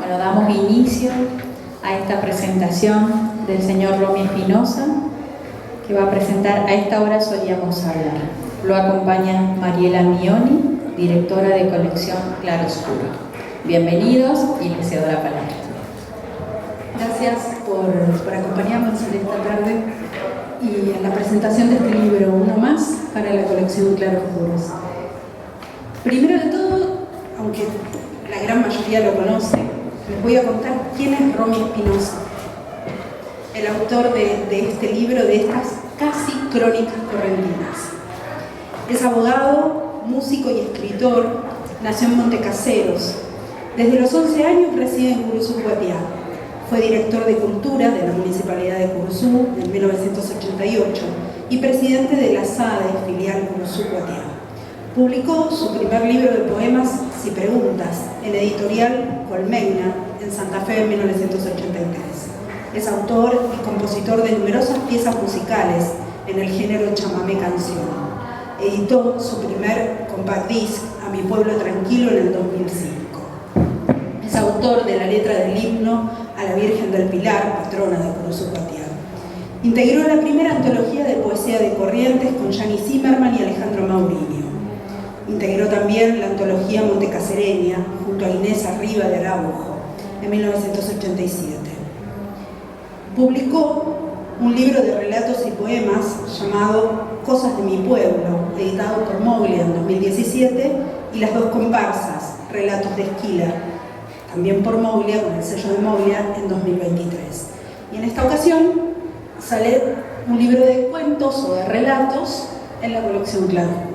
Bueno, damos inicio a esta presentación del señor Romy Espinosa, que va a presentar A esta hora solíamos hablar. Lo acompaña Mariela Mioni, directora de colección Claroscuro. Bienvenidos y les cedo la palabra. Gracias por acompañarnos en esta tarde y en la presentación de este libro, uno más para la colección Claroscuros. Primero de todo, aunque la gran mayoría lo conoce, les voy a contar quién es Romy Espinosa, el autor de este libro, de estas casi crónicas correntinas. Es abogado, músico y escritor, nació en Montecaseros. Desde los 11 años reside en Curuzú, Guatiá. Fue director de Cultura de la Municipalidad de Curuzú en 1988 y presidente de la SADE, filial Curuzú, Guatiá. Publicó su primer libro de poemas, Si Preguntas, en editorial Colmena, en Santa Fe en 1983. Es autor y compositor de numerosas piezas musicales en el género chamamé canción. Editó su primer compact disc, A mi pueblo tranquilo, en el 2005. Es autor de la letra del himno a la Virgen del Pilar, patrona de Curuzú, Guatiá. Integró la primera antología de poesía de Corrientes con Gianni Zimmerman y Alejandro Maurinho. Integró también la antología montecasereña junto a Inés Arriba de Araujo en 1987. Publicó un libro de relatos y poemas llamado Cosas de mi pueblo, editado por Moglia en 2017, y las dos comparsas, Relatos de Esquila, también por Moglia, con el sello de Moglia, en 2023. Y en esta ocasión sale un libro de cuentos o de relatos en la colección Claroscuros.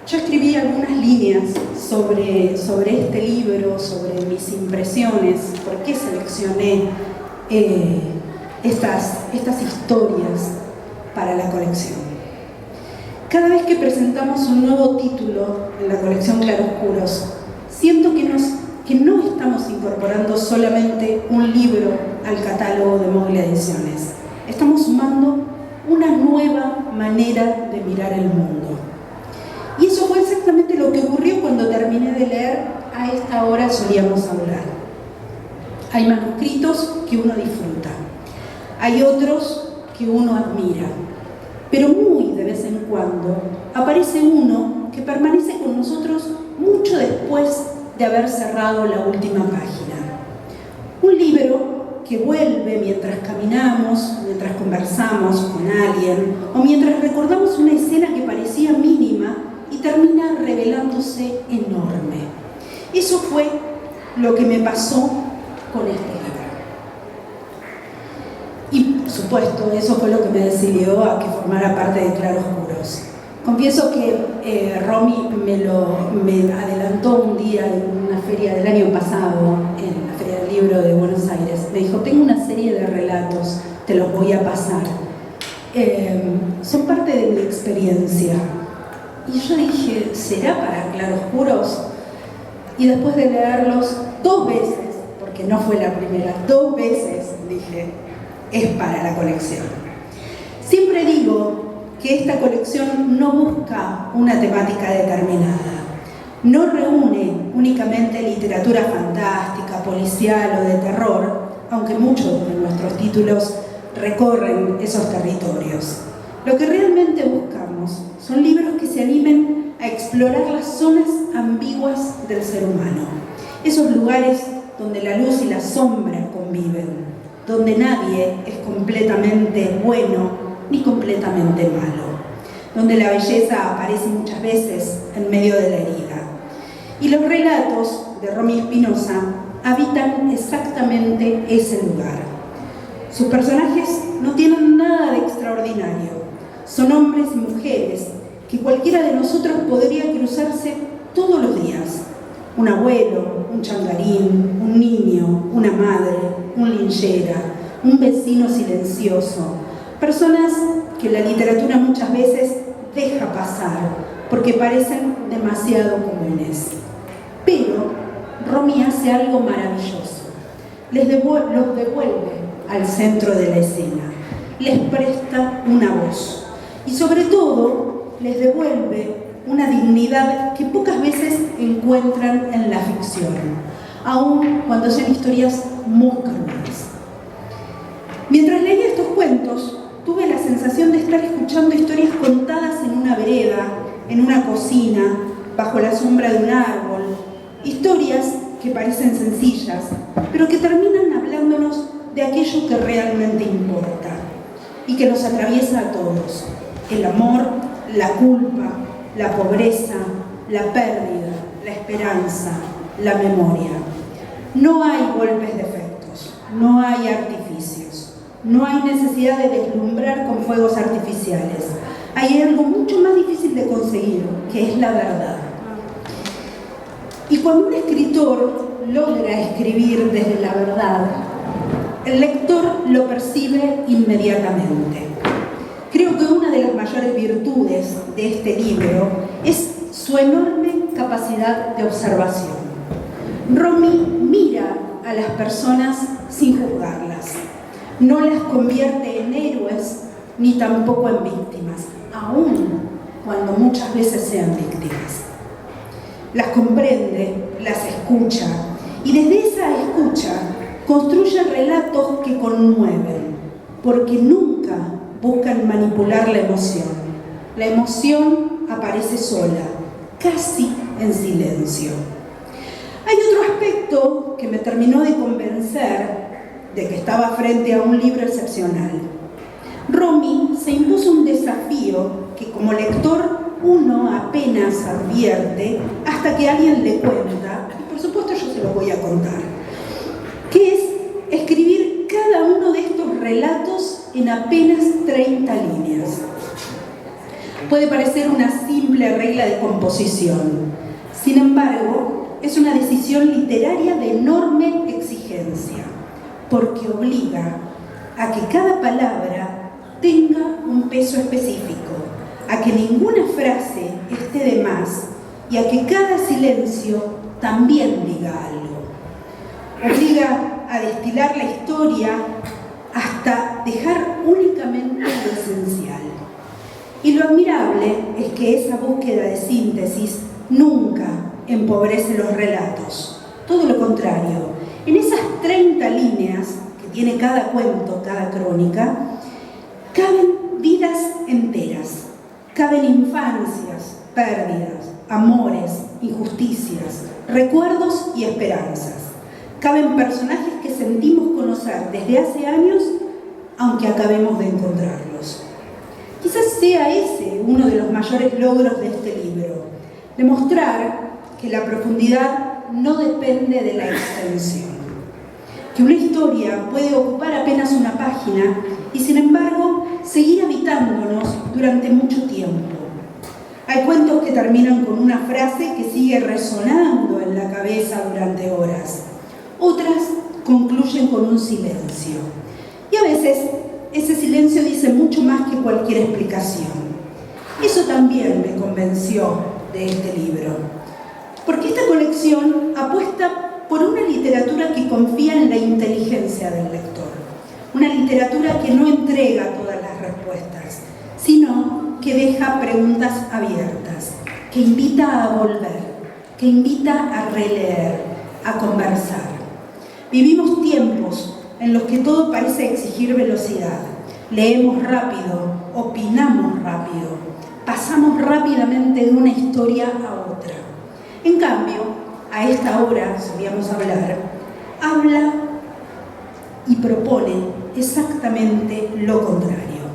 Yo escribí algunas líneas sobre este libro, sobre mis impresiones, por qué seleccioné estas historias para la colección. Cada vez que presentamos un nuevo título en la colección Claroscuros, siento que no estamos incorporando solamente un libro al catálogo de Moglia Ediciones. Estamos sumando una nueva manera de mirar el mundo. Y eso fue exactamente lo que ocurrió cuando terminé de leer A esta hora solíamos hablar. Hay manuscritos que uno disfruta, hay otros que uno admira, pero muy de vez en cuando aparece uno que permanece con nosotros mucho después de haber cerrado la última página. Un libro que vuelve mientras caminamos, mientras conversamos con alguien o mientras recordamos una escena que parecía mínima y termina revelándose enorme. Eso fue lo que me pasó con este libro. Y, por supuesto, eso fue lo que me decidió a que formara parte de Claroscuros. Confieso que Romy me adelantó un día en una feria del año pasado, en la Feria del Libro de Buenos Aires. Me dijo, tengo una serie de relatos, te los voy a pasar. Son parte de mi experiencia. Y yo dije, ¿será para Claroscuros? Y después de leerlos 2 veces, porque no fue la primera, 2 veces dije, es para la colección. Siempre digo que esta colección no busca una temática determinada. No reúne únicamente literatura fantástica, policial o de terror, aunque muchos de nuestros títulos recorren esos territorios. Lo que realmente buscamos son libros que se animen a explorar las zonas ambiguas del ser humano. Esos lugares donde la luz y la sombra conviven, donde nadie es completamente bueno ni completamente malo, donde la belleza aparece muchas veces en medio de la herida. Y los relatos de Romy Espinosa habitan exactamente ese lugar. Sus personajes no tienen nada de extraordinario. Son hombres y mujeres que cualquiera de nosotros podría cruzarse todos los días. Un abuelo, un changarín, un niño, una madre, un linchera, un vecino silencioso. Personas que la literatura muchas veces deja pasar porque parecen demasiado comunes. Pero Romy hace algo maravilloso. Los devuelve al centro de la escena. Les presta una voz. Y sobre todo, les devuelve una dignidad que pocas veces encuentran en la ficción, aun cuando son historias muy crudas. Mientras leía estos cuentos, tuve la sensación de estar escuchando historias contadas en una vereda, en una cocina, bajo la sombra de un árbol, historias que parecen sencillas, pero que terminan hablándonos de aquello que realmente importa y que nos atraviesa a todos: el amor, la culpa, la pobreza, la pérdida, la esperanza, la memoria. No hay golpes de efectos, no hay artificios, no hay necesidad de deslumbrar con fuegos artificiales. Hay algo mucho más difícil de conseguir, que es la verdad. Y cuando un escritor logra escribir desde la verdad, el lector lo percibe inmediatamente. Creo que una de las mayores virtudes de este libro es su enorme capacidad de observación. Romy mira a las personas sin juzgarlas, no las convierte en héroes ni tampoco en víctimas, aun cuando muchas veces sean víctimas. Las comprende, las escucha, y desde esa escucha construye relatos que conmueven, porque nunca buscan manipular la emoción. La emoción aparece sola, casi en silencio. Hay otro aspecto que me terminó de convencer de que estaba frente a un libro excepcional. Romy se impuso un desafío que como lector uno apenas advierte hasta que alguien le cuenta, y por supuesto yo se lo voy a contar, que es escribir cada uno de estos relatos en apenas 30 líneas. Puede parecer una simple regla de composición, sin embargo, es una decisión literaria de enorme exigencia, porque obliga a que cada palabra tenga un peso específico, a que ninguna frase esté de más y a que cada silencio también diga algo. Obliga a destilar la historia hasta dejar únicamente lo esencial. Y lo admirable es que esa búsqueda de síntesis nunca empobrece los relatos. Todo lo contrario, en esas 30 líneas que tiene cada cuento, cada crónica, caben vidas enteras, caben infancias, pérdidas, amores, injusticias, recuerdos y esperanzas. Caben personajes que sentimos conocer desde hace años, aunque acabemos de encontrarlos. Quizás sea ese uno de los mayores logros de este libro, demostrar que la profundidad no depende de la extensión, que una historia puede ocupar apenas una página y sin embargo seguir habitándonos durante mucho tiempo. Hay cuentos que terminan con una frase que sigue resonando en la cabeza durante horas. Otras concluyen con un silencio. Y a veces ese silencio dice mucho más que cualquier explicación. Eso también me convenció de este libro, porque esta colección apuesta por una literatura que confía en la inteligencia del lector, una literatura que no entrega todas las respuestas, sino que deja preguntas abiertas, que invita a volver, que invita a releer, a conversar. Vivimos tiempos en los que todo parece exigir velocidad. Leemos rápido, opinamos rápido, pasamos rápidamente de una historia a otra. En cambio, a esta hora, solíamos habla y propone exactamente lo contrario.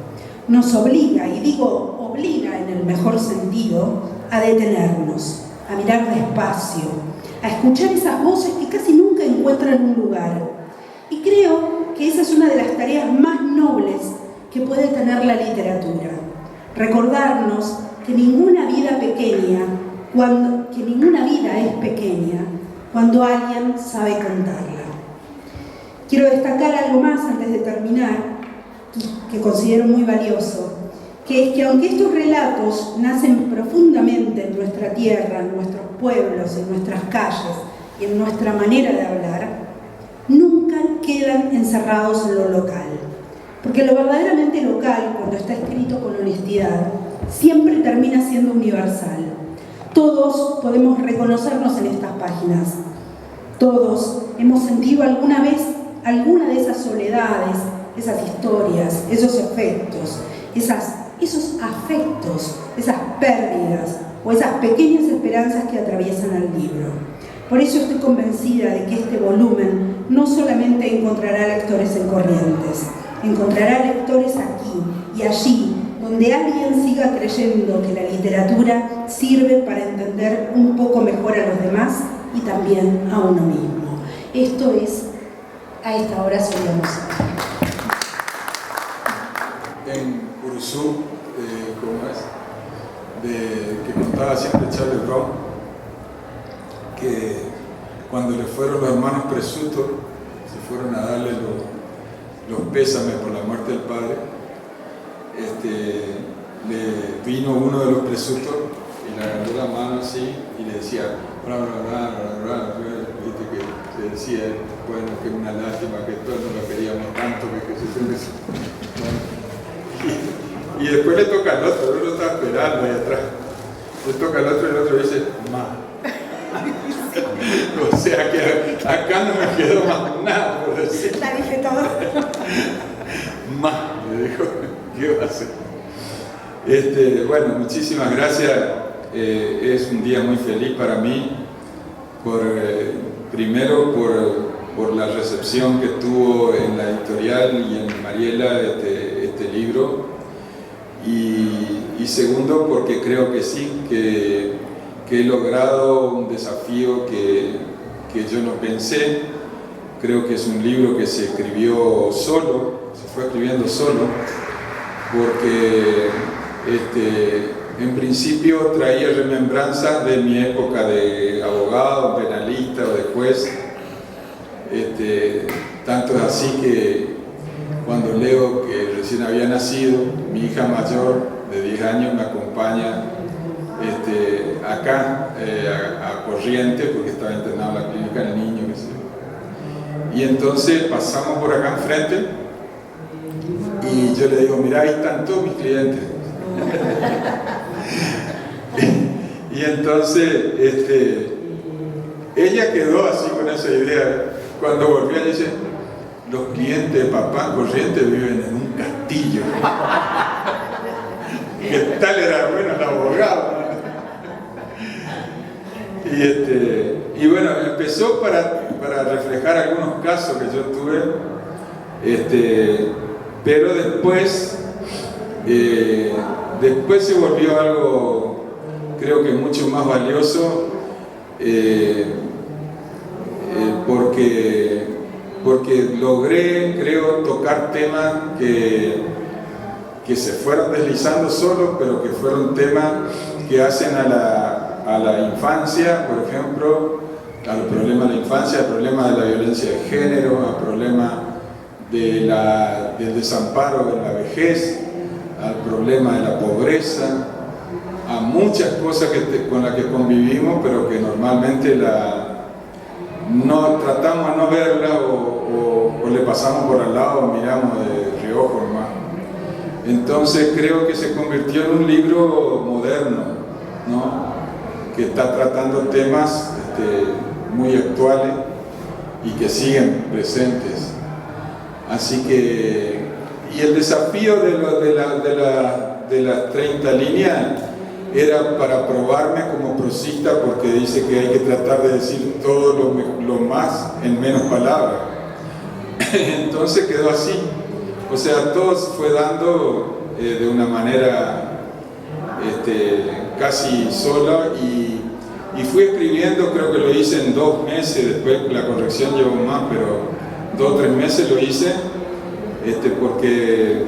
Nos obliga, y digo obliga en el mejor sentido, a detenernos, a mirar despacio, a escuchar esas voces que casi nunca encuentran un lugar. Y creo que esa es una de las tareas más nobles que puede tener la literatura. Recordarnos que ninguna vida es pequeña cuando alguien sabe contarla. Quiero destacar algo más antes de terminar, que considero muy valioso, que es que aunque estos relatos nacen profundamente en nuestra tierra, en nuestros pueblos, en nuestras calles y en nuestra manera de hablar, nunca quedan encerrados en lo local. Porque lo verdaderamente local, cuando está escrito con honestidad, siempre termina siendo universal. Todos podemos reconocernos en estas páginas. Todos hemos sentido alguna vez alguna de esas soledades, esas historias, esos efectos, esos afectos, esas pérdidas o esas pequeñas esperanzas que atraviesan al libro. Por eso estoy convencida de que este volumen no solamente encontrará lectores en Corrientes, encontrará lectores aquí y allí, donde alguien siga creyendo que la literatura sirve para entender un poco mejor a los demás y también a uno mismo. Esto es A esta hora solíamos hablar. En Curuzú, ¿cómo es? Que contaba siempre Charles Brown, que cuando le fueron los hermanos Presutos, se fueron a darle los pésames por la muerte del padre, le vino uno de los Presutos y le agarró la mano así y le decía, bla, bla, bla, bla, bla, bla, viste que le decía, bueno, que es una lástima que todos no lo queríamos tanto, que se y después le toca al otro, uno lo está esperando ahí atrás, le toca al otro y el otro dice, ma. O sea que acá no me quedó más nada por decir. La dije todo. Ma, le dijo, ¿qué va a hacer? Bueno, muchísimas gracias. Es un día muy feliz para mí, primero por la recepción que tuvo en la editorial y en Mariela este libro, y segundo porque creo que sí, que he logrado un desafío que yo no pensé. Creo que es un libro que se escribió solo, se fue escribiendo solo, porque en principio traía remembranzas de mi época de abogado, penalista o de juez. Tanto es así que cuando Leo, que recién había nacido, mi hija mayor de 10 años me acompaña acá a Corrientes, porque estaba internado en la clínica del niño, qué sé yo. Y entonces pasamos por acá enfrente y yo le digo, mira, ahí están todos mis clientes. Y entonces ella quedó así con esa idea. Cuando volvió ella dice, los clientes de papá en Corrientes viven en un castillo. ¿Qué tal era bueno el abogado? Y bueno, empezó para reflejar algunos casos que yo tuve, pero después se volvió algo, creo que mucho más valioso, porque logré, creo, tocar temas que se fueron deslizando solos, pero que fueron temas que hacen a la infancia, por ejemplo, al problema de la infancia, al problema de la violencia de género, al problema del desamparo de la vejez, al problema de la pobreza, a muchas cosas con las que convivimos, pero que normalmente no tratamos de no verla o le pasamos por al lado o miramos de reojo nomás. Entonces creo que se convirtió en un libro moderno, ¿no? Que está tratando temas muy actuales y que siguen presentes. Así que, y el desafío de las 30 líneas era para probarme como prosista, porque dice que hay que tratar de decir todo lo más en menos palabras. Entonces quedó así. O sea, todo se fue dando de una manera casi sola y fui escribiendo, creo que lo hice en 2 meses, después la corrección llevó más, pero 2 o 3 meses lo hice, porque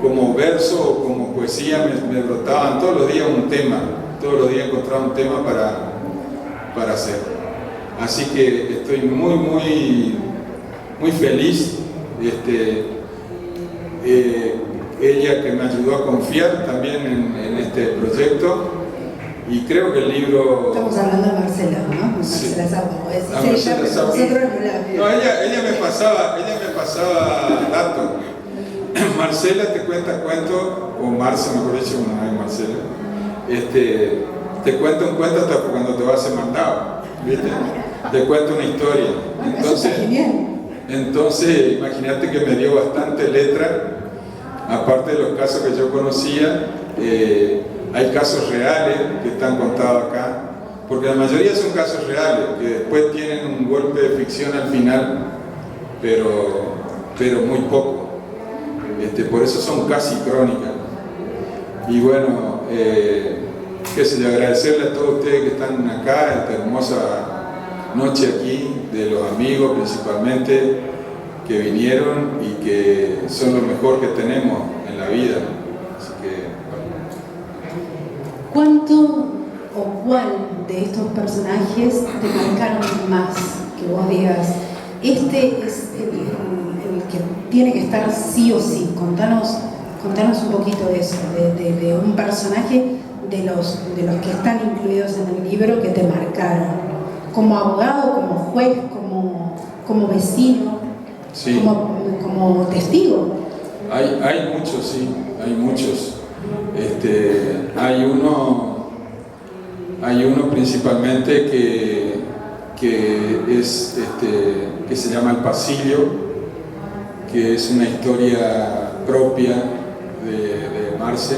como verso o como poesía me brotaban todos los días un tema, todos los días encontraba un tema para hacer. Así que estoy muy, muy, muy feliz. Ella que me ayudó a confiar también en este proyecto, y creo que el libro... Estamos hablando de Marcela, ¿no? Sí. Marcela Sauco. Es Ah, ella, Marcela pero Sauco. nosotros no la... No, ella me pasaba datos. Marcela te cuenta cuentos, o Marce, mejor dicho, una vez Marcela, te cuenta un cuento hasta cuando te va a hacer mandado, ¿viste? Te cuenta una historia. Bueno, eso está genial. Entonces, imagínate que me dio bastante letra, aparte de los casos que yo conocía, hay casos reales que están contados acá, porque la mayoría son casos reales, que después tienen un golpe de ficción al final, pero muy poco. Por eso son casi crónicas. Y bueno, qué sé yo, agradecerle a todos ustedes que están acá, esta hermosa noche aquí, de los amigos principalmente, que vinieron y que son lo mejor que tenemos en la vida. Así que, bueno. ¿Cuánto o cuál de estos personajes te marcaron más? Que vos digas, este es el que tiene que estar sí o sí. Contanos un poquito de eso, de un personaje de los que están incluidos en el libro que te marcaron. Como abogado, como juez, como vecino, Sí. como testigo. Hay muchos, sí, hay muchos. Hay uno principalmente que se llama El Pasillo, que es una historia propia de Marce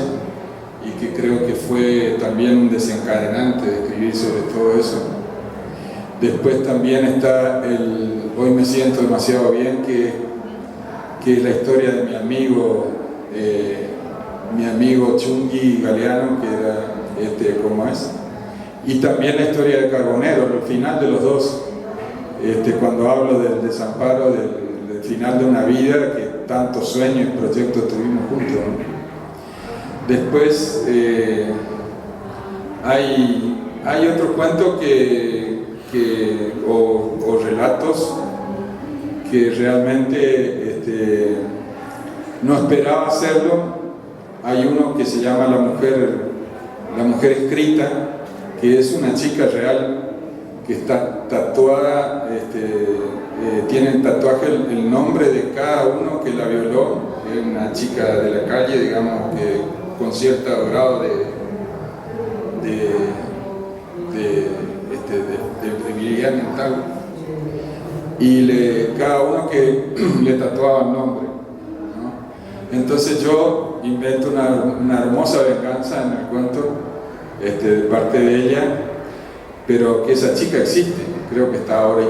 y que creo que fue también un desencadenante de escribir sobre todo eso. Después también está Hoy me siento demasiado bien, que es la historia de mi amigo Chungui Galeano, que era, ¿cómo es? Y también la historia de Carbonero, el final de los dos, cuando hablo del desamparo, del final de una vida, que tantos sueños y proyectos tuvimos juntos, ¿no? Después hay otro cuento o relatos que realmente no esperaba hacerlo. Hay uno que se llama La mujer escrita, que es una chica real que está tatuada, tiene en tatuaje el nombre de cada uno que la violó. Es una chica de la calle, digamos, que con cierto grado de debilidad mental, y cada uno que le tatuaba el nombre, ¿no? Entonces yo invento una hermosa venganza en el cuento, de parte de ella, pero que esa chica existe, creo que está ahora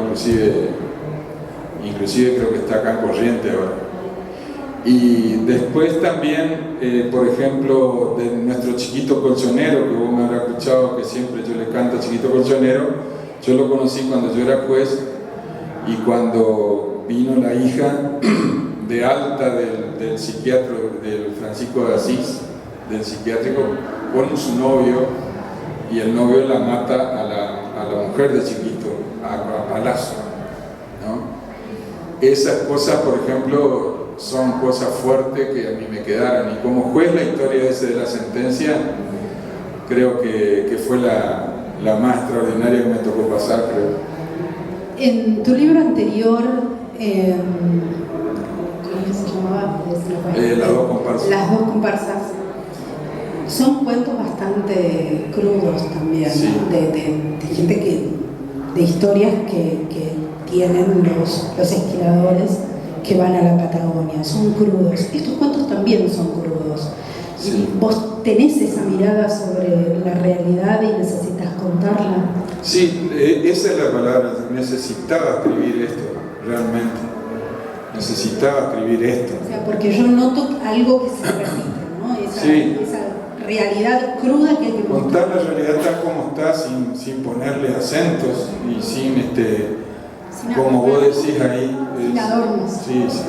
inclusive creo que está acá en Corrientes ahora. Y después también, por ejemplo, de nuestro Chiquito Colchonero, que vos me habrás escuchado que siempre yo le canto Chiquito Colchonero. Yo lo conocí cuando yo era juez, y cuando vino la hija de alta del psiquiatra, del Francisco de Asís, del psiquiátrico, con su novio, y el novio la mata a la mujer de Chiquito, a palazo, ¿no? Esas cosas, por ejemplo, son cosas fuertes que a mí me quedaron, y como juez la historia de la sentencia creo que fue la más extraordinaria que me tocó pasar, creo. En tu libro anterior, ¿cómo se llamaba? Las dos comparsas. Las dos comparsas. Son cuentos bastante crudos también, sí. de gente de historias que tienen los esquiladores que van a la Patagonia. Son crudos. Estos cuentos también son crudos. Sí. ¿Vos tenés esa mirada sobre la realidad y necesitas contarla? Sí, esa es la palabra. Necesitaba escribir esto, realmente. Necesitaba escribir esto. O sea, porque yo noto algo que se repite, ¿no? Esa realidad cruda que hay que contar la realidad tal como está, sin ponerle acentos y sin como vos decís ahí. Sin adornos. Sí, sí.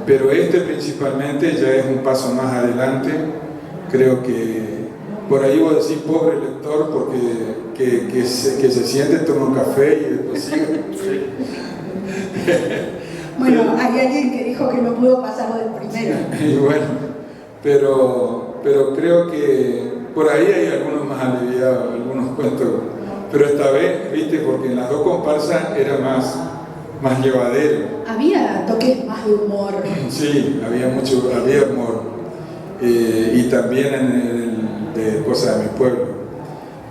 Pero principalmente ya es un paso más adelante. Creo que por ahí vos decís pobre lector, porque que se siente, toma un café y después sigue. Bueno, hay alguien que dijo que no pudo pasar del primero. Y bueno, pero creo que por ahí hay algunos más aliviados, algunos cuentos. Pero esta vez, viste, porque en las dos comparsas era más llevadero. Había toques más de humor. Sí, había humor. Y también de cosas de mi pueblo.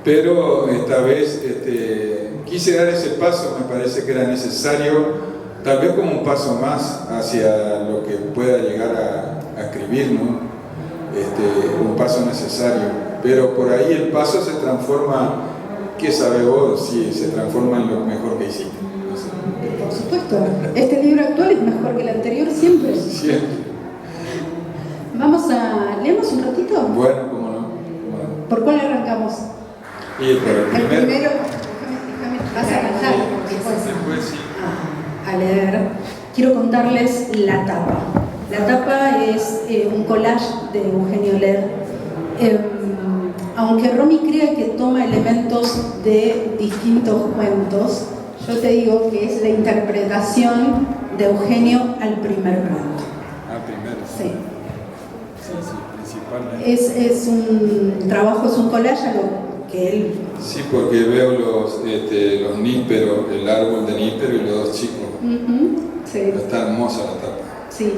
Pero esta vez quise dar ese paso, me parece que era necesario, tal vez como un paso más hacia lo que pueda llegar a escribir, ¿no? Un paso necesario. Pero por ahí el paso se transforma, ¿qué sabe vos? Sí, se transforma en lo mejor que hiciste. No sé. Por supuesto, este libro actual es mejor que el anterior siempre. Siempre. ¿Leemos un ratito? Bueno, cómo no. Bueno. ¿Por cuál arrancamos? Y por el El primero. primero, vas a cantar. Después sí. A leer. Quiero contarles la tapa. La tapa es un collage de Eugenio Ler. Aunque Romy crea que toma elementos de distintos cuentos, yo te digo que es la interpretación de Eugenio al primer cuento. Primero. Sí. Sí, principalmente. Es un trabajo, es un collage a lo que él... Sí, porque veo los nísperos, el árbol de níspero y los dos chicos. Sí. Está hermosa la tapa. Sí.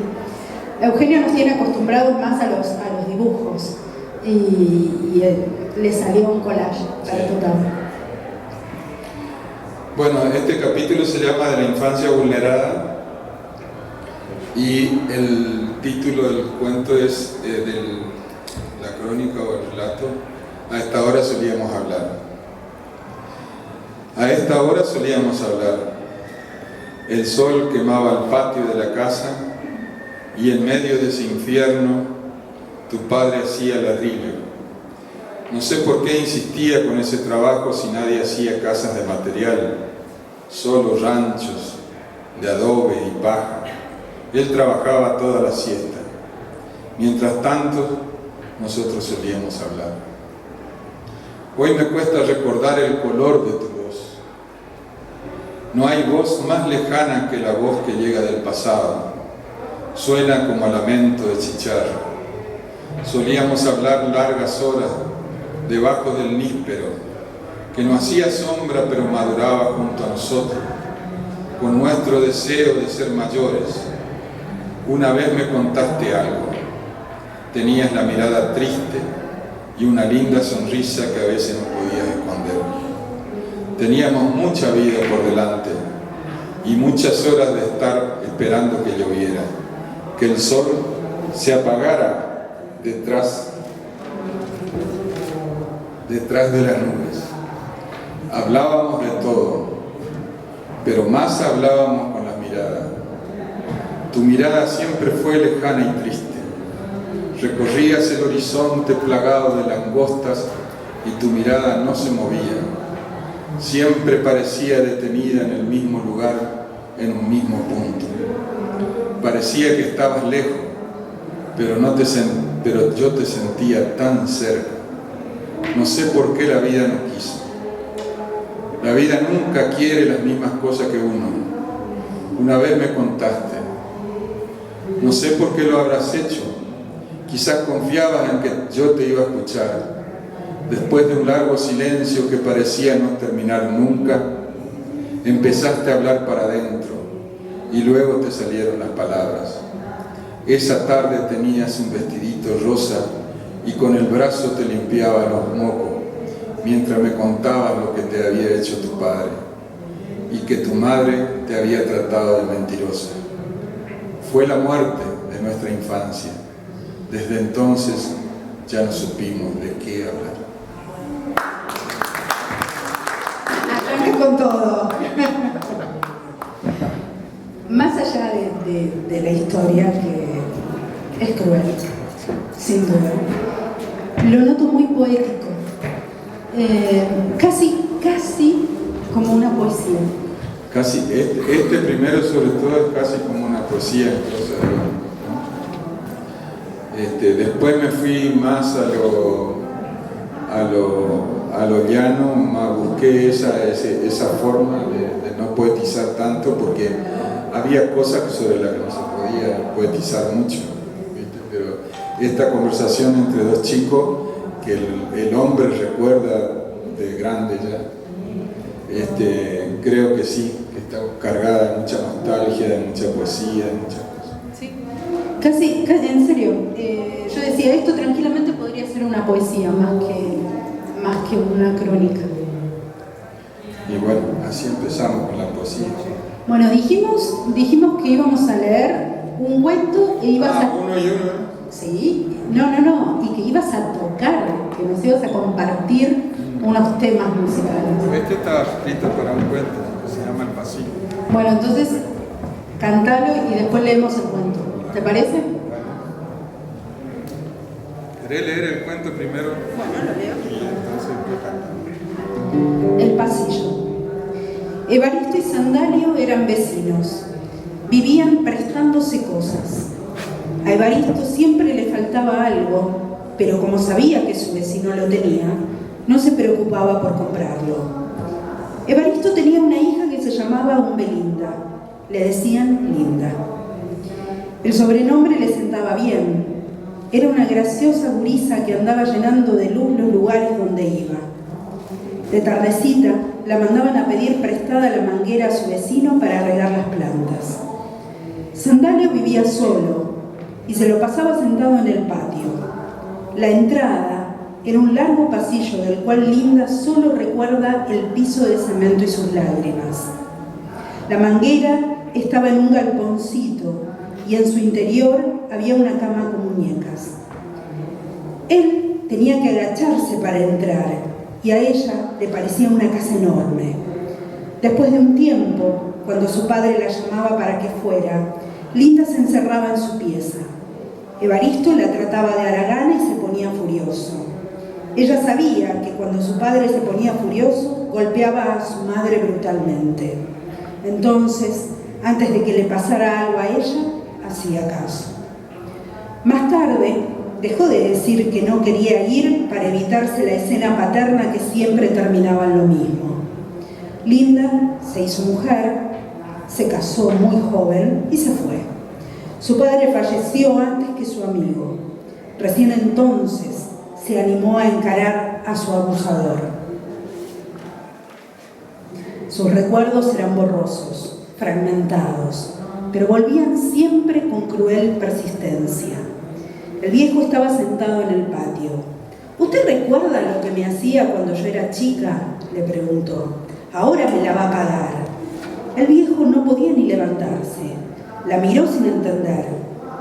Eugenio nos tiene acostumbrados más a los dibujos y le salió un collage para tu tapa. Bueno, este capítulo se llama De la infancia vulnerada y el título del cuento es de la crónica o el relato. A esta hora solíamos hablar. A esta hora solíamos hablar. El sol quemaba el patio de la casa y en medio de ese infierno tu padre hacía ladrillo. No sé por qué insistía con ese trabajo si nadie hacía casas de material, solo ranchos de adobe y paja. Él trabajaba toda la siesta. Mientras tanto, nosotros solíamos hablar. Hoy me cuesta recordar el color de tu voz. No hay voz más lejana que la voz que llega del pasado. Suena como a lamento de chicharro. Solíamos hablar largas horas debajo del níspero, que no hacía sombra pero maduraba junto a nosotros, con nuestro deseo de ser mayores. Una vez me contaste algo. Tenías la mirada triste y una linda sonrisa que a veces no podías esconder. Teníamos mucha vida por delante y muchas horas de estar esperando que lloviera, que el sol se apagara detrás de las nubes. Hablábamos de todo, pero más hablábamos con la mirada. Tu mirada siempre fue lejana y triste. Recorrías el horizonte plagado de langostas y tu mirada no se movía. Siempre parecía detenida en el mismo lugar, en un mismo punto. Parecía que estabas lejos, pero yo te sentía tan cerca. No sé por qué la vida no quiso. La vida nunca quiere las mismas cosas que uno. Una vez me contaste. No sé por qué lo habrás hecho. Quizás confiabas en que yo te iba a escuchar. Después de un largo silencio que parecía no terminar nunca, empezaste a hablar para adentro y luego te salieron las palabras. Esa tarde tenías un vestidito rosa y con el brazo te limpiaba los mocos mientras me contabas lo que te había hecho tu padre y que tu madre te había tratado de mentirosa. Fue la muerte de nuestra infancia. Desde entonces ya no supimos de qué hablar. Arranca con todo. Más allá de la historia, que es cruel, sin duda, lo noto muy poético, casi como una poesía. Casi, este primero sobre todo es casi como una poesía en prosa de oro, ¿no? Después me fui más a lo llano, más busqué esa forma de no poetizar tanto, porque había cosas sobre las que no se podía poetizar mucho, ¿viste? Pero esta conversación entre dos chicos que el hombre recuerda de grande ya, creo que sí, que está cargada de mucha nostalgia, de mucha poesía, de muchas cosas. Sí. Casi, en serio, yo decía, esto tranquilamente podría ser una poesía más que una crónica. Y bueno, así empezamos con la poesía. Bueno, dijimos que íbamos a leer un cuento e ibas a... uno y uno. Sí, no, y que ibas a tocar, que nos ibas a compartir unos temas musicales. Este está escrito para un cuento que se llama El Pasillo. Bueno, entonces, cántalo y después leemos el cuento. ¿Te parece? ¿Querés leer el cuento primero? Bueno, lo leo. Entonces, El pasillo. Evaristo y Sandalio eran vecinos. Vivían prestándose cosas. A Evaristo siempre le faltaba algo, pero como sabía que su vecino lo tenía, no se preocupaba por comprarlo. Evaristo tenía una hija que se llamaba Umbelinda. Le decían Linda. El sobrenombre le sentaba bien. Era una graciosa gurisa que andaba llenando de luz los lugares donde iba. De tardecita, la mandaban a pedir prestada la manguera a su vecino para regar las plantas. Sandalio vivía solo y se lo pasaba sentado en el patio. La entrada era un largo pasillo del cual Linda solo recuerda el piso de cemento y sus lágrimas. La manguera estaba en un galponcito y en su interior había una cama con muñecas. Él tenía que agacharse para entrar y a ella le parecía una casa enorme. Después de un tiempo, cuando su padre la llamaba para que fuera, Linda se encerraba en su pieza. Evaristo la trataba de haragana y se ponía furioso. Ella sabía que cuando su padre se ponía furioso, golpeaba a su madre brutalmente. Entonces, antes de que le pasara algo a ella, hacía caso. Más tarde, dejó de decir que no quería ir para evitarse la escena paterna que siempre terminaba en lo mismo. Linda se hizo mujer, se casó muy joven y se fue. Su padre falleció antes que su amigo. Recién entonces se animó a encarar a su abusador. Sus recuerdos eran borrosos, fragmentados, pero volvían siempre con cruel persistencia. El viejo estaba sentado en el patio. ¿Usted recuerda lo que me hacía cuando yo era chica?, le preguntó. Ahora me la va a pagar. El viejo no podía ni levantarse. La miró sin entender.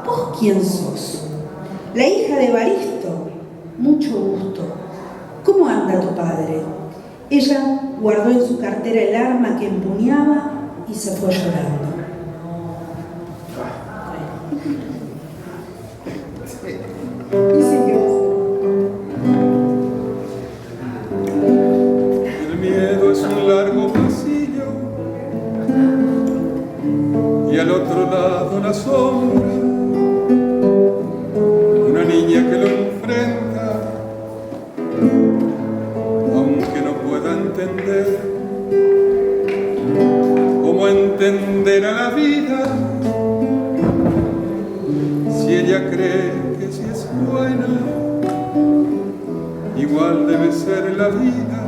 ¿Vos quién sos? La hija de Evaristo. Mucho gusto. ¿Cómo anda tu padre? Ella guardó en su cartera el arma que empuñaba y se fue llorando. Y siguió. el miedo es un largo pasillo y al otro lado la sombra, una niña que lo enfrenta, aunque no pueda entender cómo entender a la vida, si ella cree que si es buena, igual debe ser la vida.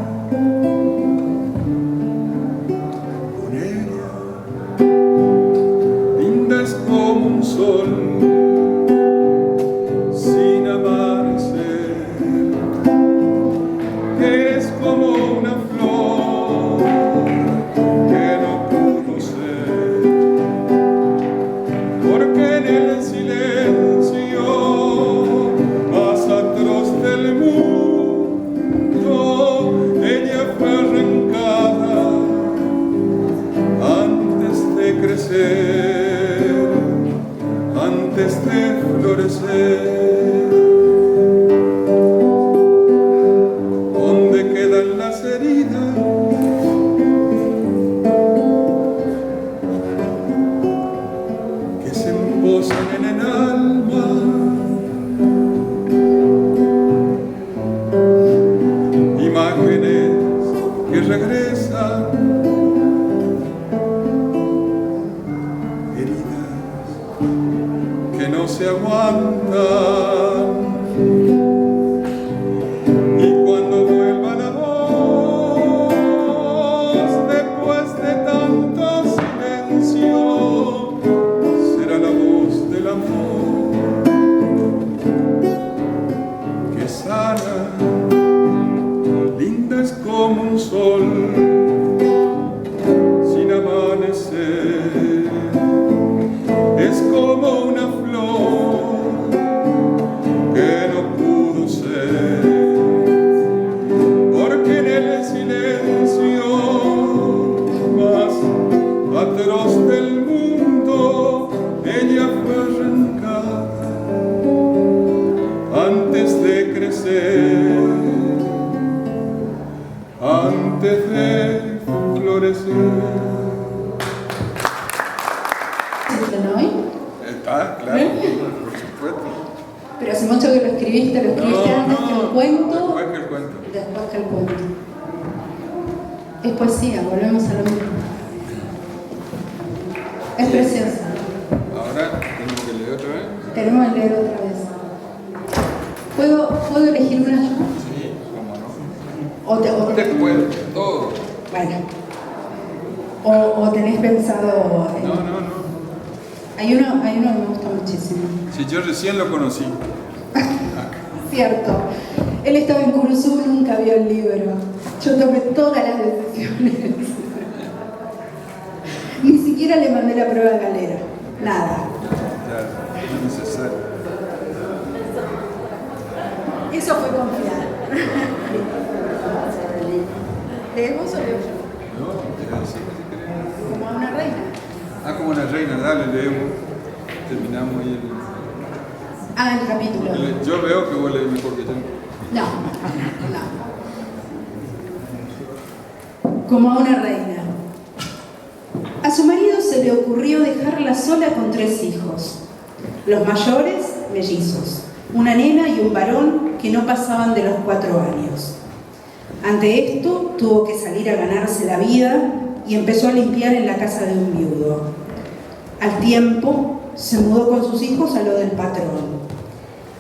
Con ella, linda es como un sol, sin amarse, que es como una flor que no pudo ser, porque en el silencio más atroz del mundo ella fue arrancada antes de crecer, antes de florecer. ¿Dónde quedan las heridas? Que se embosan en el alma. Imágenes que regresan, heridas que no se aguantan. Y cuando vuelva la voz después de tanto florecer. ¿No hoy? Está, claro, por supuesto. Pero hace mucho que lo escribiste antes que el cuento. Después que el cuento. Después que el cuento. Es poesía, volvemos a lo mismo. Es preciosa. Ahora tenemos que leer otra vez. Tenemos que leer otra vez. ¿Puedo elegir una yo? Sí, cómo no. ¿O Después, todo. Bueno. ¿O tenés pensado? No. Hay uno que me gusta muchísimo. Si yo recién lo conocí. Cierto. Él estaba en Curuzú, nunca vio el libro. Yo tomé todas las decisiones. Ni siquiera le mandé la prueba de galera. Nada. Claro, no es necesario. Eso fue confiar. ¿Lees vos o leo yo? No, decime si querés. Como a una reina. Ah, como una reina, dale, leemos. Terminamos ahí El capítulo. Yo veo que vos lees mejor que yo. No. Como a una reina. A su marido se le ocurrió dejarla sola con 3 hijos. Los mayores, mellizos. Una nena y un varón que no pasaban de los 4 años. Ante esto, tuvo que salir a ganarse la vida y empezó a limpiar en la casa de un viudo. Al tiempo, se mudó con sus hijos a lo del patrón.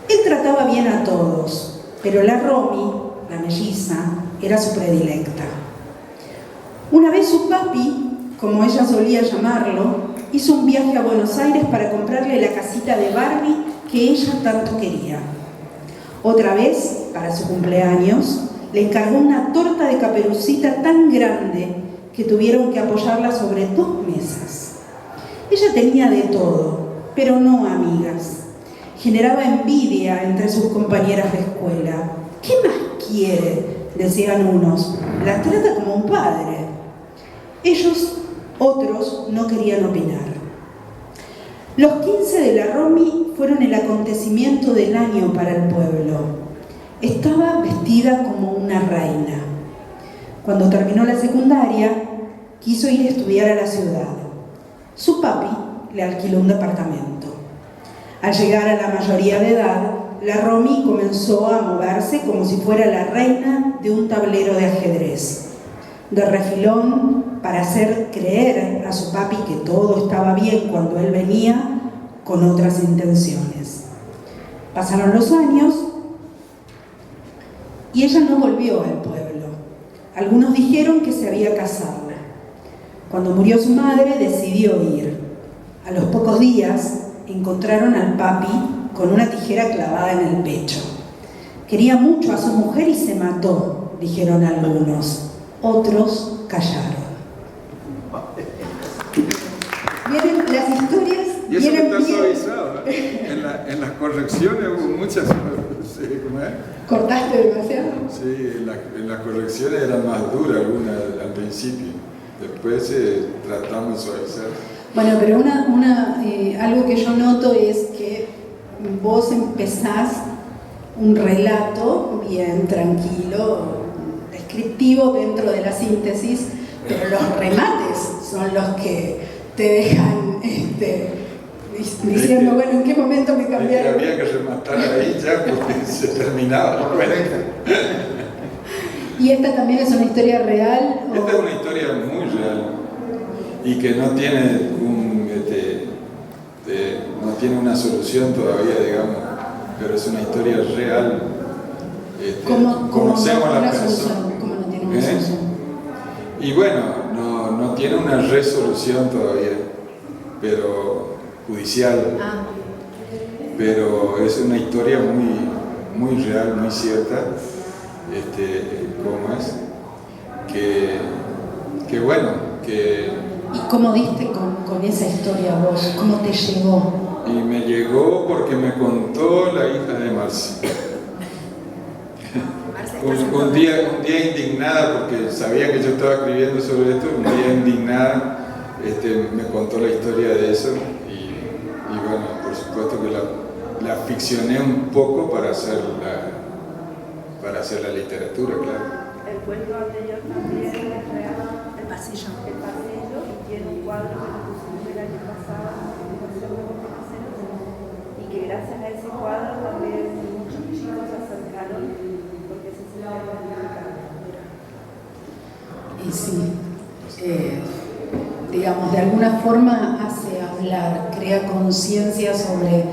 Él trataba bien a todos, pero la Romy, la melliza, era su predilecta. Una vez su papi, como ella solía llamarlo, hizo un viaje a Buenos Aires para comprarle la casita de Barbie que ella tanto quería. Otra vez, para su cumpleaños, le encargó una torta de Caperucita tan grande que tuvieron que apoyarla sobre 2 mesas. Ella tenía de todo, pero no amigas. Generaba envidia entre sus compañeras de escuela. ¿Qué más quiere?, decían unos. La trata como un padre. Otros, no querían opinar. Los 15 de la Romy fueron el acontecimiento del año para el pueblo. Estaba vestida como una reina. Cuando terminó la secundaria, quiso ir a estudiar a la ciudad. Su papi le alquiló un departamento. Al llegar a la mayoría de edad, la Romy comenzó a moverse como si fuera la reina de un tablero de ajedrez. De refilón, para hacer creer a su papi que todo estaba bien cuando él venía con otras intenciones. Pasaron los años y ella no volvió al pueblo. Algunos dijeron que se había casado. Cuando murió su madre, decidió ir. A los pocos días, encontraron al papi con una tijera clavada en el pecho. Quería mucho a su mujer y se mató, dijeron algunos. Otros callaron. Vienen las historias. Y eso vienen está bien. suavizado, ¿eh? En las correcciones hubo muchas. ¿Cómo es? ¿Cortaste demasiado? Sí, en las correcciones eran más duras algunas al principio. Después tratamos de suavizar. Bueno, pero algo que yo noto es que vos empezás un relato bien tranquilo, descriptivo dentro de la síntesis, pero los remates son los que te dejan diciendo, bueno, ¿en qué momento me cambiaron? Había que rematar ahí ya porque se terminaba la novela. ¿Y esta también es una historia real? Esta es una historia muy real y que no tiene no tiene una solución todavía, digamos, pero es una historia real. Conocemos a la persona. ¿Cómo no tiene una solución? Y bueno, no tiene una resolución todavía, pero judicial. Pero es una historia muy real, muy cierta. ¿Cómo es? Que bueno, que... ¿Y cómo diste con esa historia vos? ¿Cómo te llegó? Y me llegó porque me contó la hija de Marci. Un día indignada, porque sabía que yo estaba escribiendo sobre esto, un día indignada me contó la historia de eso y bueno, por supuesto que la ficcioné un poco para hacer la literatura, claro. El cuento anterior también es real. El pasillo. sí, digamos, de alguna forma hace hablar, crea conciencia sobre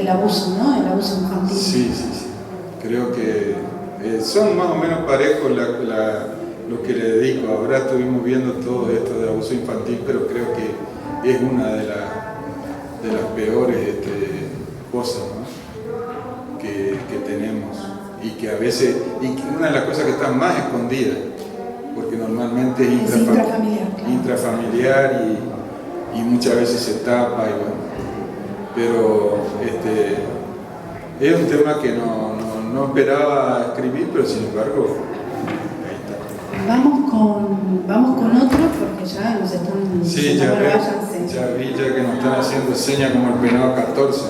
el abuso, ¿no? El abuso infantil. Sí. Creo que son más o menos parejos lo que le dedico. Ahora estuvimos viendo todo esto de abuso infantil, pero creo que es una de las peores cosas, ¿no? que tenemos, y que a veces, y que una de las cosas que están más escondidas, porque normalmente es intrafamiliar, claro. Intrafamiliar y muchas veces se tapa, y bueno, pero es un tema que no esperaba escribir, pero sin embargo ahí está. Vamos con otro porque ya nos están... Sí, ya vi que nos están haciendo señas como el penado 14.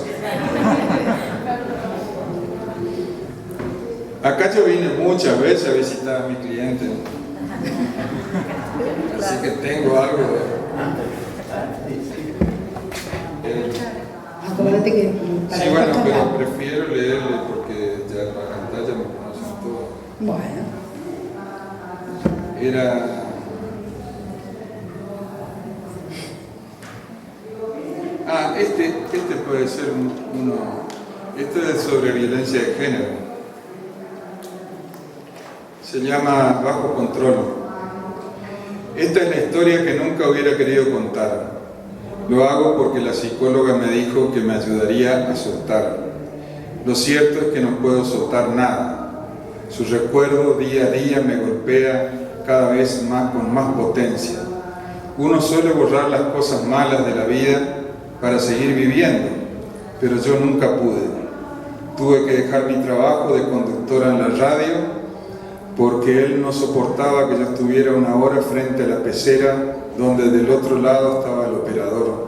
Acá yo vine muchas veces a visitar a mi cliente, así que tengo algo Acuérdate que... Sí, bueno, pero prefiero leerle porque ya la pantalla me conocen todo. Bueno. Este puede ser uno. Este es sobre violencia de género. Se llama Bajo Control. Esta es la historia que nunca hubiera querido contar. Lo hago porque la psicóloga me dijo que me ayudaría a soltar. Lo cierto es que no puedo soltar nada. Su recuerdo día a día me golpea cada vez más con más potencia. Uno suele borrar las cosas malas de la vida para seguir viviendo, pero yo nunca pude. Tuve que dejar mi trabajo de conductora en la radio porque él no soportaba que yo estuviera una hora frente a la pecera donde del otro lado estaba el operador.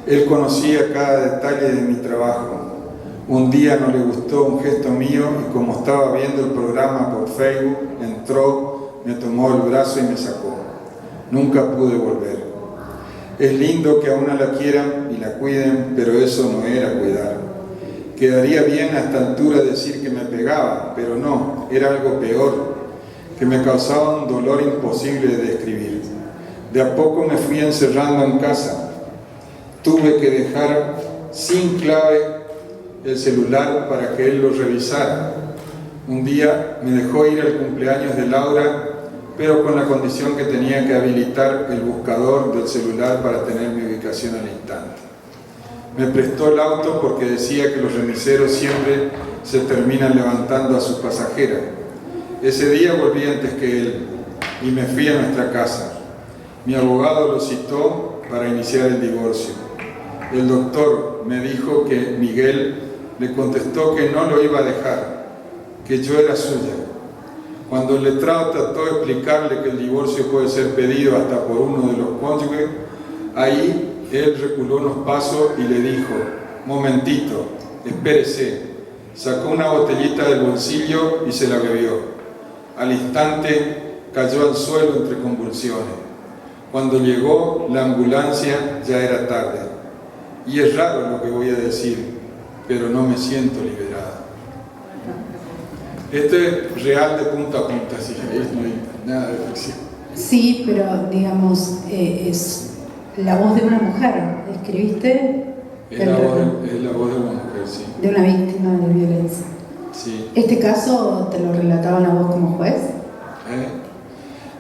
Él conocía cada detalle de mi trabajo. Un día no le gustó un gesto mío y como estaba viendo el programa por Facebook, entró, me tomó el brazo y me sacó. Nunca pude volver. Es lindo que a una la quieran y la cuiden, pero eso no era cuidar. Quedaría bien a esta altura decir que me pegaba, pero no, era algo peor, que me causaba un dolor imposible de describir. De a poco me fui encerrando en casa. Tuve que dejar sin clave el celular para que él lo revisara. Un día me dejó ir al cumpleaños de Laura, pero con la condición que tenía que habilitar el buscador del celular para tener mi ubicación al instante. Me prestó el auto porque decía que los remiseros siempre se terminan levantando a sus pasajeras. Ese día volví antes que él y me fui a nuestra casa. Mi abogado lo citó para iniciar el divorcio. El doctor me dijo que Miguel le contestó que no lo iba a dejar, que yo era suya. Cuando el letrado trató de explicarle que el divorcio puede ser pedido hasta por uno de los cónyuges, ahí él reculó unos pasos y le dijo: momentito, espérese. Sacó una botellita del bolsillo y se la bebió. Al instante cayó al suelo entre convulsiones. Cuando llegó la ambulancia ya era tarde. Y es raro lo que voy a decir, pero no me siento liberada. Esto es real de punta a punta, si queréis, no hay nada de ficción. Sí, pero digamos, es la voz de una mujer. ¿Escribiste? Es la voz de una mujer, sí. De una víctima de violencia. Sí. ¿Este caso te lo relataban a vos como juez?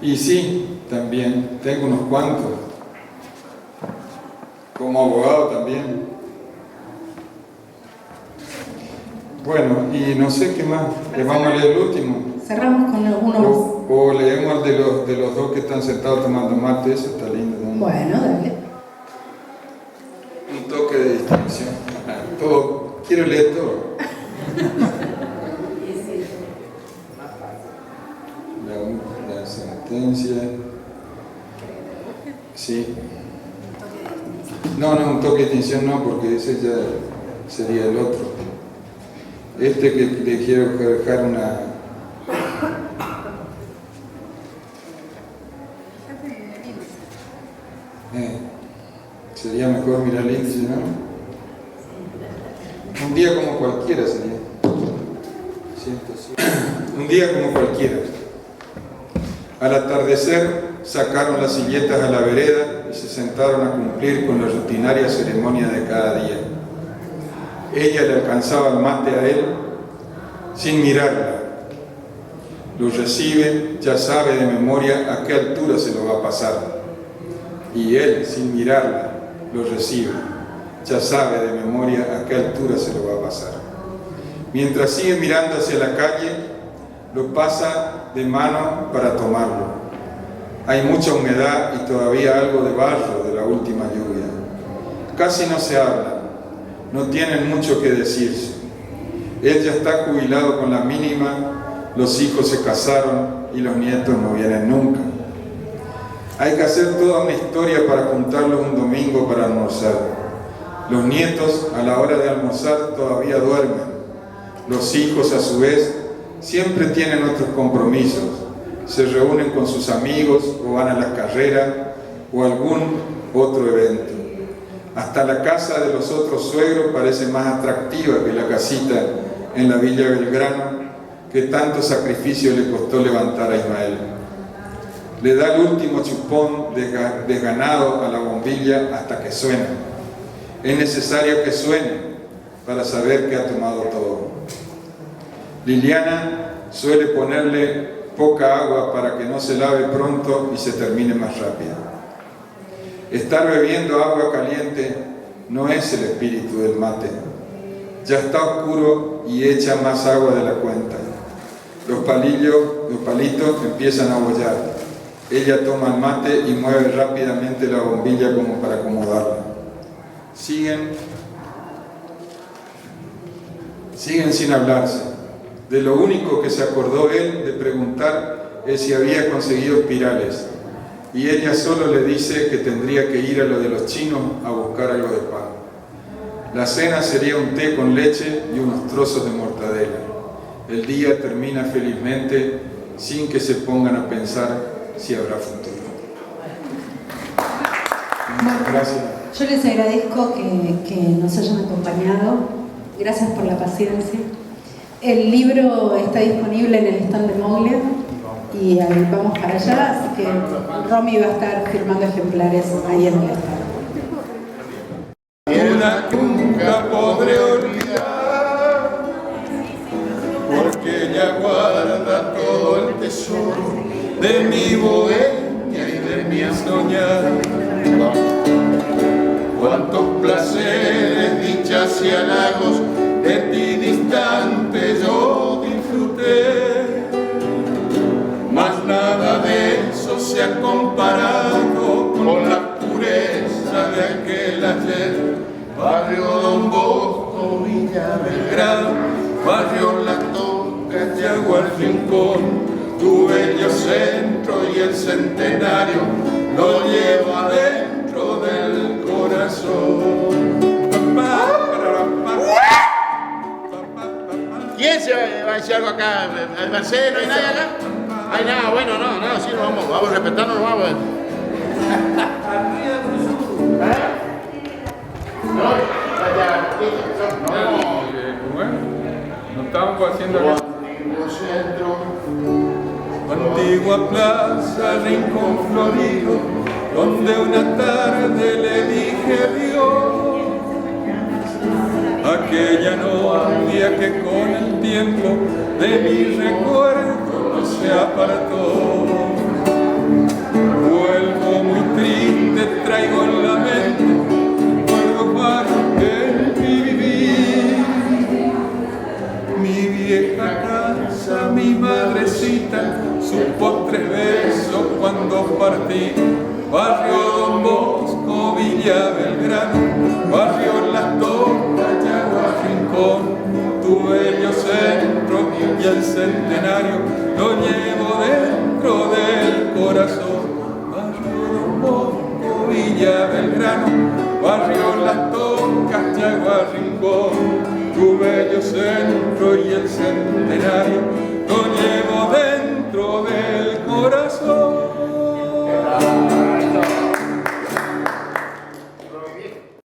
Y sí, también. Tengo unos cuantos. Como abogado también. Bueno, y no sé qué más. ¿Les vamos a leer el último? Cerramos con alguno más. O leemos el de los dos que están sentados tomando mate. Eso está lindo, ¿no? Bueno, dale. Un toque de distinción. Todo. Quiero leer todo. La sentencia. Sí. No, un toque de distinción no, porque ese ya sería el otro. Este que le quiero dejar una... sería mejor mirar el índice, ¿no? Un día como cualquiera sería. Un día como cualquiera. Al atardecer sacaron las silletas a la vereda y se sentaron a cumplir con la rutinaria ceremonia de cada día. Ella le alcanzaba el mate a él sin mirarla. Lo recibe, ya sabe de memoria a qué altura se lo va a pasar. Y él, sin mirarla, lo recibe, ya sabe de memoria a qué altura se lo va a pasar. Mientras sigue mirando hacia la calle, lo pasa de mano para tomarlo. Hay mucha humedad y todavía algo de barro de la última lluvia. Casi no se habla, no tienen mucho que decirse. Él ya está jubilado con la mínima, los hijos se casaron y los nietos no vienen nunca. Hay que hacer toda una historia para juntarlos un domingo para almorzar. Los nietos a la hora de almorzar todavía duermen. Los hijos a su vez siempre tienen otros compromisos. Se reúnen con sus amigos o van a la carrera o algún otro evento. Hasta la casa de los otros suegros parece más atractiva que la casita en la Villa Belgrano que tanto sacrificio le costó levantar a Ismael. Le da el último chupón desganado a la bombilla hasta que suena. Es necesario que suene para saber que ha tomado todo. Liliana suele ponerle poca agua para que no se lave pronto y se termine más rápido. Estar bebiendo agua caliente no es el espíritu del mate. Ya está oscuro y echa más agua de la cuenta. Los palitos empiezan a bollar. Ella toma el mate y mueve rápidamente la bombilla como para acomodarla. Siguen sin hablarse. De lo único que se acordó él de preguntar es si había conseguido espirales. Y ella solo le dice que tendría que ir a lo de los chinos a buscar algo de pan. La cena sería un té con leche y unos trozos de mortadela. El día termina felizmente sin que se pongan a pensar si habrá futuro. Gracias. Yo les agradezco que nos hayan acompañado. Gracias por la paciencia. El libro está disponible en el stand de Moglia y vamos para allá, así que Romy va a estar firmando ejemplares ahí en el stand. Nunca podré olvidar, porque ella guarda todo el tesoro de mi bohemia y de mi soñar. Cuántos placeres, dichas y halagos de ti distante yo disfruté, mas nada de eso se ha comparado con la pureza de aquel ayer. Barrio Don Bosco, Villa Belgrano, barrio La Toca, Yaguar Rincón, tu bello centro y el centenario lo llevo adentro del corazón. ¿Quién se va a decir algo acá? ¿Mercedes? ¿No hay nadie acá? Hay nada, bueno, no, sí, vamos a respetarnos, vamos. No estamos haciendo antigua plaza, rincón florido, donde una tarde le dije adiós. Aquella novia que con el tiempo de mi recuerdo no se apartó. Vuelvo muy triste, traigo en la mente recuerdo para que viví. Mi vieja casa, mi madrecita, su postre beso cuando partí. Barrio Don Bosco, Villa Belgrano, barrio Las Tocas, Yaguar Rincón, tu bello centro y el centenario lo llevo dentro del corazón. Barrio Don Bosco, Villa Belgrano, barrio Las Tocas, Yaguar Rincón, tu bello centro y el centenario